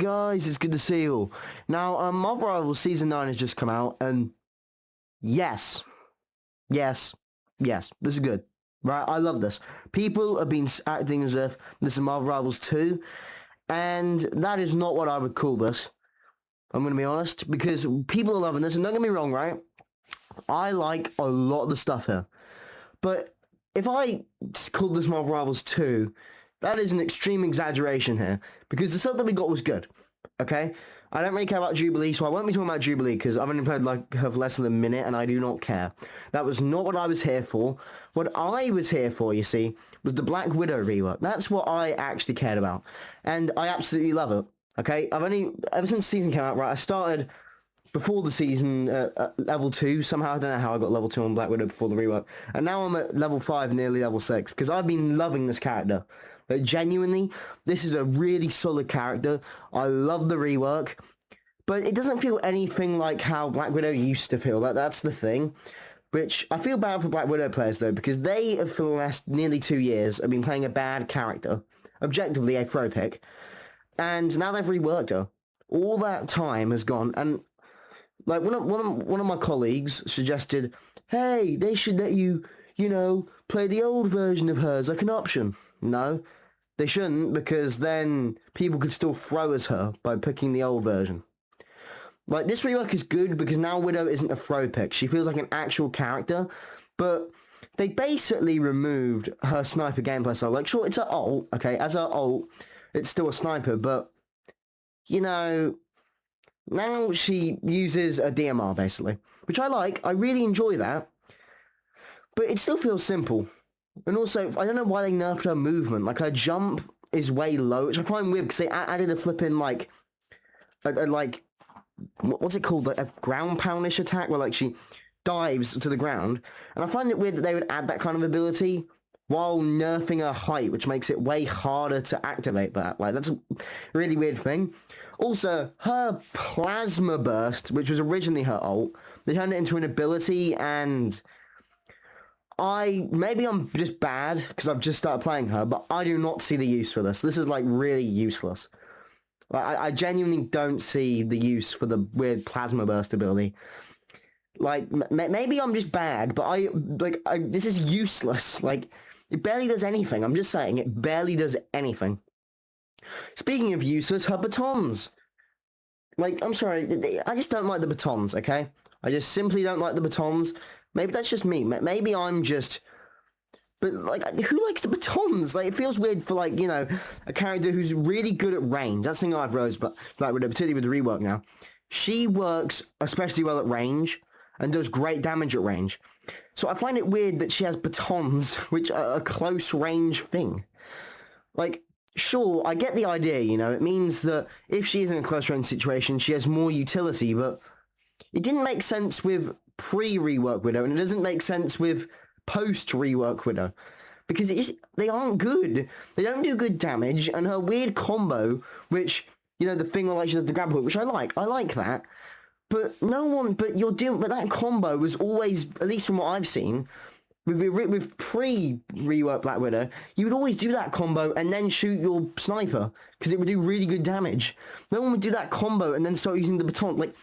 guys, it's good to see you all. Now, Marvel Rivals Season 9 has just come out, and yes, this is good, right? I love this. People have been acting as if this is Marvel Rivals 2, and that is not what I would call this. I'm going to be honest, because people are loving this, and don't get me wrong, right? I like a lot of the stuff here, but if I called this Marvel Rivals 2, that is an extreme exaggeration here, because the stuff that we got was good, okay? I don't really care about Jubilee, so I won't be talking about Jubilee, because I've only played like her for less than a minute, and I do not care. That was not what I was here for. What I was here for, you see, was the Black Widow rework. That's what I actually cared about, and I absolutely love it, okay? ever since the season came out, right, I started before the season at level 2, somehow, I don't know how I got level 2 on Black Widow before the rework, and now I'm at level 5, nearly level 6, because I've been loving this character. But genuinely, this is a really solid character. I love the rework, but it doesn't feel anything like how Black Widow used to feel. That's the thing, which I feel bad for Black Widow players, though, because they, for the last nearly 2 years, have been playing a bad character, objectively a throw pick, and now they've reworked her. All that time has gone, and like one of my colleagues suggested, hey, they should let you, play the old version of hers like an option. No, they shouldn't, because then people could still throw as her by picking the old version. Like, this rework is good because now Widow isn't a throw pick. She feels like an actual character, but they basically removed her sniper gameplay style. Like, sure, it's her ult, okay, as her ult, it's still a sniper, but, now she uses a DMR, basically, which I like. I really enjoy that, but it still feels simple. And also, I don't know why they nerfed her movement. Like, her jump is way low, which I find weird, because they added a flipping, like, what's it called? Like, a ground poundish attack, where, like, she dives to the ground. And I find it weird that they would add that kind of ability while nerfing her height, which makes it way harder to activate that. Like, that's a really weird thing. Also, her Plasma Burst, which was originally her ult, they turned it into an ability, and maybe I'm just bad, because I've just started playing her, but I do not see the use for this. This is, like, really useless. Like, I genuinely don't see the use for the weird Plasma Burst ability. Like, maybe I'm just bad, but this is useless. Like, it barely does anything. I'm just saying, it barely does anything. Speaking of useless, her batons. Like, I'm sorry, I just don't like the batons, okay? I just simply don't like the batons. Maybe that's just me. Maybe I'm just... But, like, who likes the batons? Like, it feels weird for, like, a character who's really good at range. That's the thing I've realized, but, like, particularly with the rework now. She works especially well at range and does great damage at range. So I find it weird that she has batons, which are a close range thing. Like, sure, I get the idea, it means that if she is in a close range situation, she has more utility, but it didn't make sense with pre-rework Widow, and it doesn't make sense with post-rework Widow, because they aren't good. They don't do good damage, and her weird combo, which, the thing where, like, she does the grab hook, which I like that, but but that combo was always, at least from what I've seen, with pre-rework Black Widow, you would always do that combo and then shoot your sniper, because it would do really good damage. No one would do that combo and then start using the baton. Like,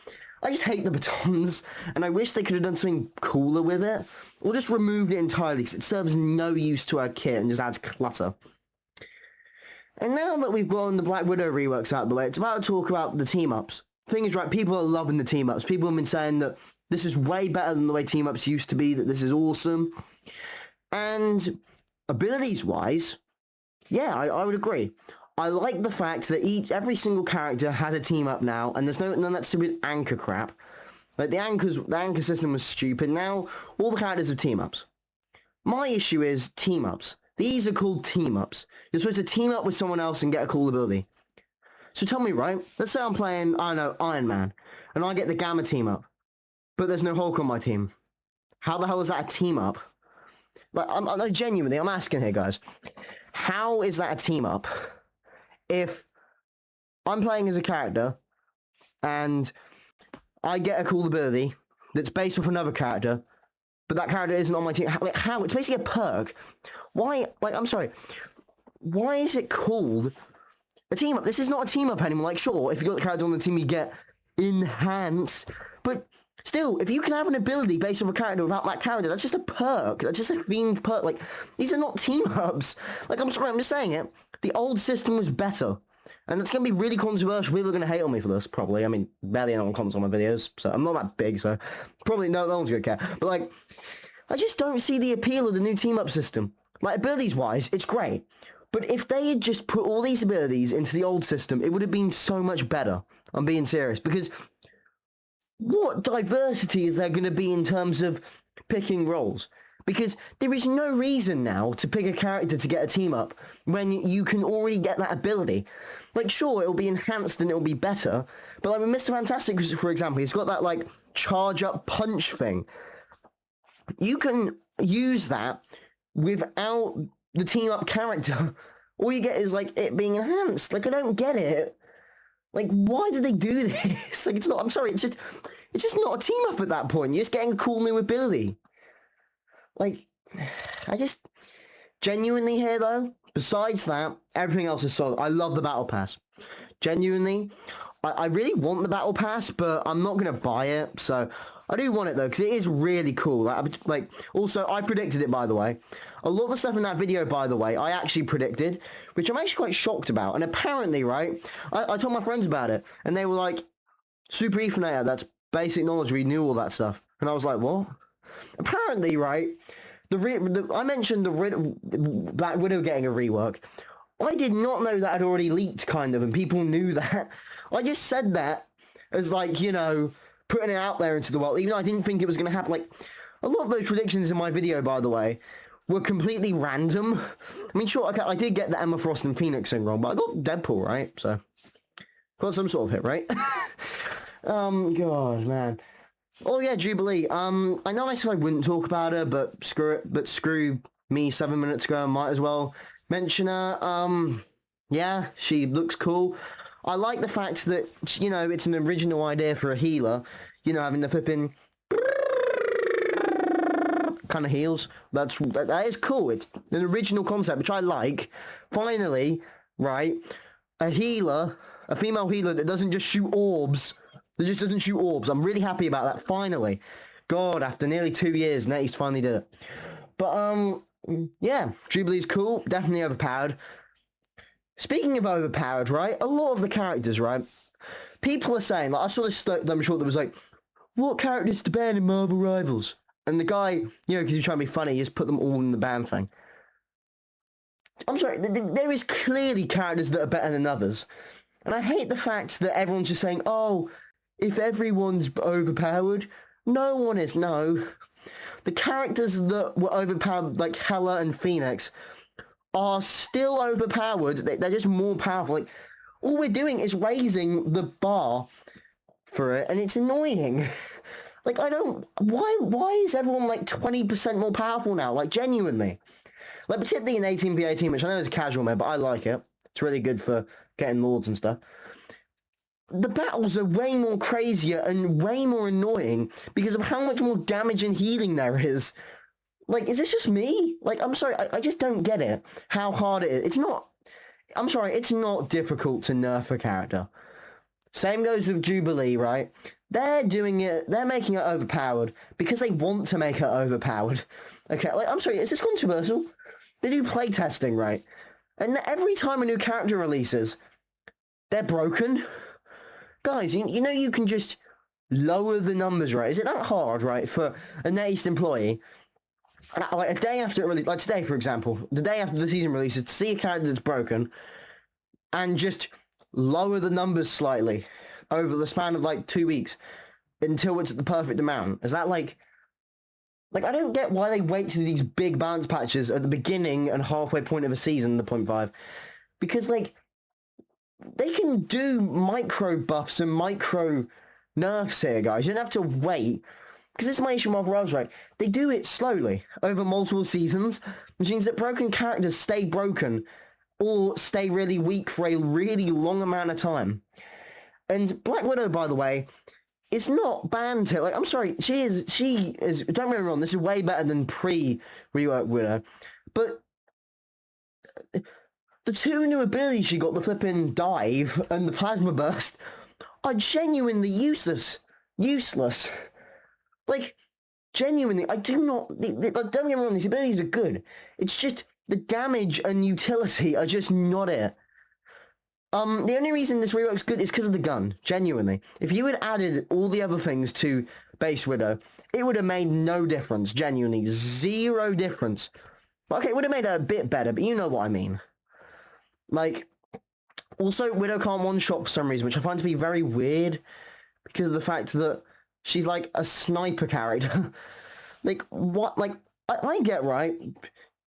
I just hate the batons, and I wish they could have done something cooler with it, or just removed it entirely, because it serves no use to our kit and just adds clutter. And now that we've gotten the Black Widow reworks out of the way, it's about to talk about the team-ups. Thing is, right, people are loving the team-ups. People have been saying that this is way better than the way team-ups used to be, that this is awesome. And abilities-wise, yeah, I would agree. I like the fact that every single character has a team-up now, and there's none of that stupid anchor crap. Like, the anchor system was stupid. Now, all the characters have team-ups. My issue is team-ups. These are called team-ups. You're supposed to team up with someone else and get a cool ability. So tell me, right, let's say I'm playing, I don't know, Iron Man, and I get the Gamma team-up, but there's no Hulk on my team. How the hell is that a team-up? Like, I'm genuinely, I'm asking here, guys. How is that a team-up if I'm playing as a character and I get a cool ability that's based off another character, but that character isn't on my team? Like, how? It's basically a perk. Why? Like, I'm sorry. Why is it called a team up. This is not a team up anymore. Like, sure, if you got the character on the team, you get enhance, but still, if you can have an ability based on a character without that character, that's just a perk. That's just a themed perk. Like, these are not team ups. Like, I'm sorry, I'm just saying it. The old system was better. And it's going to be really controversial. People are going to hate on me for this, probably. I mean, barely anyone comments on my videos, so I'm not that big, so probably no one's going to care. But, like, I just don't see the appeal of the new team-up system. Like, abilities-wise, it's great. But if they had just put all these abilities into the old system, it would have been so much better. I'm being serious. Because what diversity is there going to be in terms of picking roles? Because there is no reason now to pick a character to get a team up when you can already get that ability. Like, sure, it'll be enhanced and it'll be better, but like with Mr. Fantastic, for example, he's got that, like, charge-up punch thing. You can use that without the team-up character. All you get is, like, it being enhanced. Like, I don't get it. Like, why did they do this? Like, it's not, I'm sorry, it's just not a team-up at that point. You're just getting a cool new ability. Like, I just, genuinely here, though, besides that, everything else is solid. I love the Battle Pass. Genuinely, I really want the Battle Pass, but I'm not going to buy it, so I do want it, though, because it is really cool. Like, also, I predicted it, by the way. A lot of the stuff in that video, by the way, I actually predicted, which I'm actually quite shocked about. And apparently, right, I told my friends about it, and they were like, Super Ethernator, that's basic knowledge, we knew all that stuff. And I was like, what? Apparently, right, I mentioned the Black Widow getting a rework. I did not know that had already leaked, kind of, and people knew that. I just said that as, like, you know, putting it out there into the world, even though I didn't think it was going to happen. Like, a lot of those predictions in my video, by the way, were completely random. I mean, sure, okay, I did get the Emma Frost and Phoenix thing wrong, but I got Deadpool right, so got some sort of hit, right? God, man. Oh yeah, Jubilee. I know I said I wouldn't talk about her, but screw it. But screw me 7 minutes ago, I might as well mention her. Yeah, she looks cool. I like the fact that, you know, it's an original idea for a healer. You know, having the flipping kind of heals. That is cool. It's an original concept, which I like. Finally, right, a healer, a female healer that doesn't just shoot orbs. That just doesn't shoot orbs. I'm really happy about that, finally. God, after nearly 2 years, NetEase finally did it. But, yeah, Jubilee's cool. Definitely overpowered. Speaking of overpowered, right, a lot of the characters, right, people are saying, like, I saw this dumb short that was like, what characters to ban in Marvel Rivals? And the guy, you know, because he's trying to be funny, he just put them all in the ban thing. I'm sorry, there is clearly characters that are better than others. And I hate the fact that everyone's just saying, oh, if everyone's overpowered, no one is. No. The characters that were overpowered, like Hela and Phoenix, are still overpowered. They're just more powerful. Like, all we're doing is raising the bar for it, and it's annoying. Like, I don't... Why is everyone, like, 20% more powerful now? Like, genuinely. Like, particularly in 18v18, which I know is a casual mode, but I like it. It's really good for getting lords and stuff. The battles are way more crazier and way more annoying because of how much more damage and healing there is. Like, is this just me? Like, I'm sorry, I just don't get it. How hard it is. It's not... I'm sorry, it's not difficult to nerf a character. Same goes with Jubilee, right? They're doing it... They're making it overpowered because they want to make it overpowered. Okay, like, I'm sorry, is this controversial? They do playtesting, right? And every time a new character releases, they're broken. Guys, you know you can just lower the numbers, right? Is it that hard, right, for a NetEase employee, like a day after it released, like today, for example, the day after the season releases, to see a character that's broken and just lower the numbers slightly over the span of, like, 2 weeks until it's at the perfect amount? Is that, like, I don't get why they wait to do these big balance patches at the beginning and halfway point of a season, the 0.5. Because, like, they can do micro buffs and micro nerfs here, guys. You don't have to wait. Because this is my issue with Marvel Rivals, right? They do it slowly over multiple seasons, which means that broken characters stay broken or stay really weak for a really long amount of time. And Black Widow, by the way, is not banned here. Like, I'm sorry, she is, don't get me wrong, this is way better than pre-rework Widow. But the two new abilities she got, the flipping dive and the plasma burst, are genuinely useless. Useless. Like, genuinely, I do not... don't get me wrong, these abilities are good. It's just the damage and utility are just not it. The only reason this rework's good is because of the gun, genuinely. If you had added all the other things to Base Widow, it would have made no difference, genuinely. Zero difference. Okay, it would have made it a bit better, but you know what I mean. Like, also, Widow can't one-shot for some reason, which I find to be very weird, because of the fact that she's like a sniper character. Like, what, like, I get, right,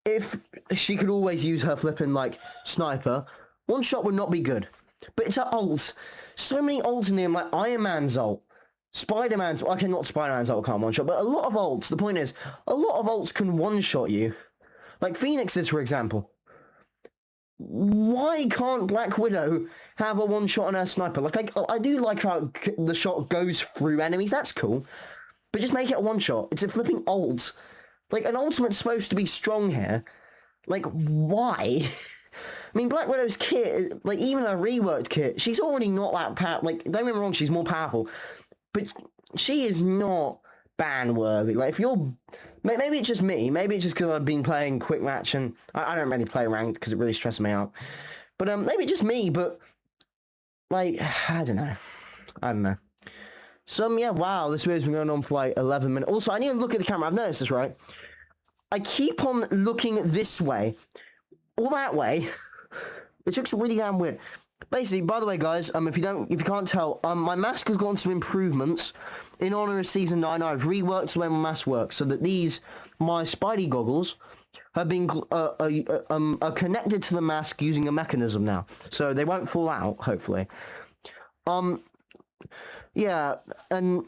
if she could always use her flipping, like, sniper, one shot would not be good. But it's her ults. So many ults in there, like Iron Man's ult, Spider-Man's, okay, not Spider-Man's ult can't one-shot, but a lot of ults, the point is, a lot of ults can one-shot you. Like Phoenix's, for example. Why can't Black Widow have a one-shot on her sniper? Like, I do like how the shot goes through enemies, that's cool. But just make it a one-shot. It's a flipping ult. Like, an ultimate's supposed to be strong here. Like, why? I mean, Black Widow's kit, like, even her reworked kit, she's already not that powerful. Like, don't get me wrong, she's more powerful. But she is not ban-worthy. Like, if you're... Maybe it's just me. Maybe it's just because I've been playing Quick Match and I don't really play ranked because it really stresses me out. But maybe it's just me, but... Like, I don't know. So, yeah, wow, this video's been going on for like 11 minutes. Also, I need to look at the camera. I've noticed this, right? I keep on looking this way. Or that way. It looks really damn weird. Basically, by the way, guys, if you can't tell, my mask has gotten some improvements. In honor of Season 9, I've reworked the way my mask works so that my Spidey goggles, have been are connected to the mask using a mechanism now. So they won't fall out, hopefully. Yeah, and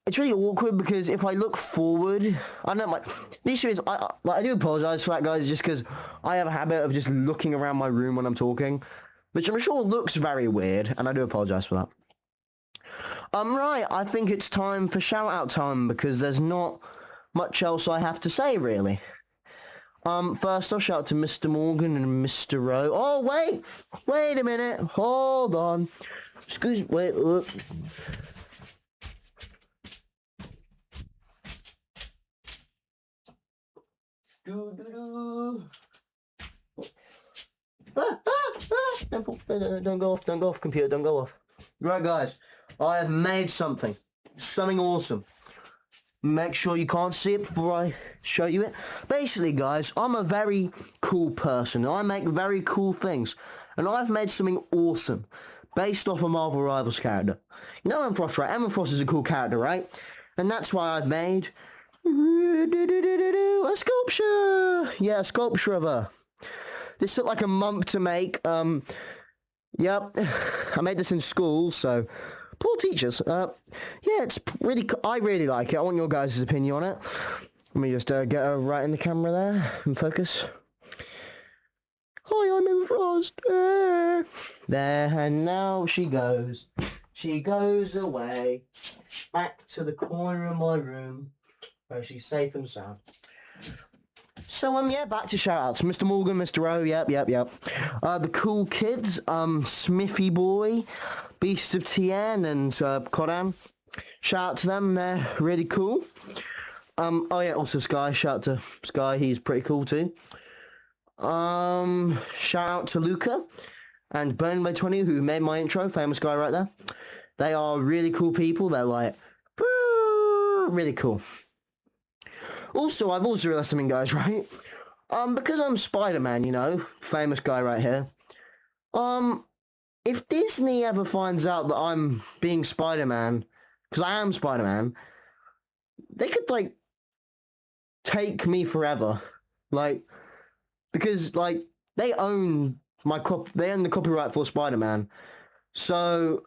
it's really awkward because if I look forward, I don't know, the issue is, I do apologize for that, guys, just because I have a habit of just looking around my room when I'm talking, which I'm sure looks very weird, and I do apologize for that. Right, I think it's time for shout-out time, because there's not much else I have to say, really. First I'll shout out to Mr. Morgan and Mr. Rowe. Oh, wait a minute, hold on. Excuse me, wait, look. Don't go off, computer, don't go off. Right, guys, I have made something awesome. Make sure you can't see it before I show you it. Basically, guys, I'm a very cool person. I make very cool things. And I've made something awesome based off a Marvel Rivals character. You know Emma Frost, right? Emma Frost is a cool character, right? And that's why I've made a sculpture. Yeah, a sculpture of her. This took like a month to make. Yep. I made this in school, so... Poor teachers. Yeah, it's really... I really like it. I want your guys' opinion on it. Let me just get her right in the camera there and focus. Hi, I'm Emma Frost. There, and now she goes. She goes away back to the corner of my room where she's safe and sound. So, yeah, back to shout-outs. Mr. Morgan, Mr. O, yep. The cool kids, Smithy Boy, Beast of Tien, and Kodan. Shout out to them, they're really cool. Oh yeah, also Sky, shout out to Sky, he's pretty cool too. Shout out to Luca and Burn by 20, who made my intro, famous guy right there. They are really cool people, they're like, really cool. Also, I've also realized something, guys, right? Because I'm Spider-Man, you know, famous guy right here. If Disney ever finds out that I'm being Spider-Man, because I am Spider-Man, they could, like, take me forever. Like, because, like, they own the copyright for Spider-Man. So,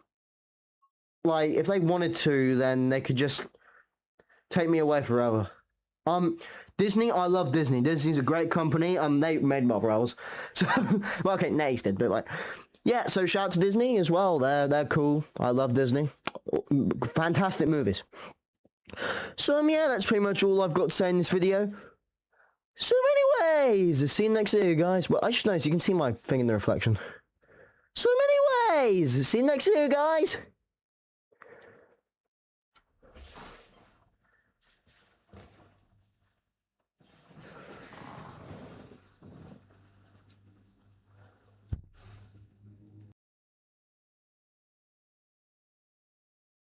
like, if they wanted to, then they could just take me away forever. Disney, I love Disney. Disney's a great company. They made Marvel Rivals. So, well, okay, Nace did, but like, yeah, so shout out to Disney as well. They're cool. I love Disney. Fantastic movies. So, yeah, that's pretty much all I've got to say in this video. So many ways! See you next video, guys. Well, I just noticed you can see my thing in the reflection. So many ways! See you next video, guys!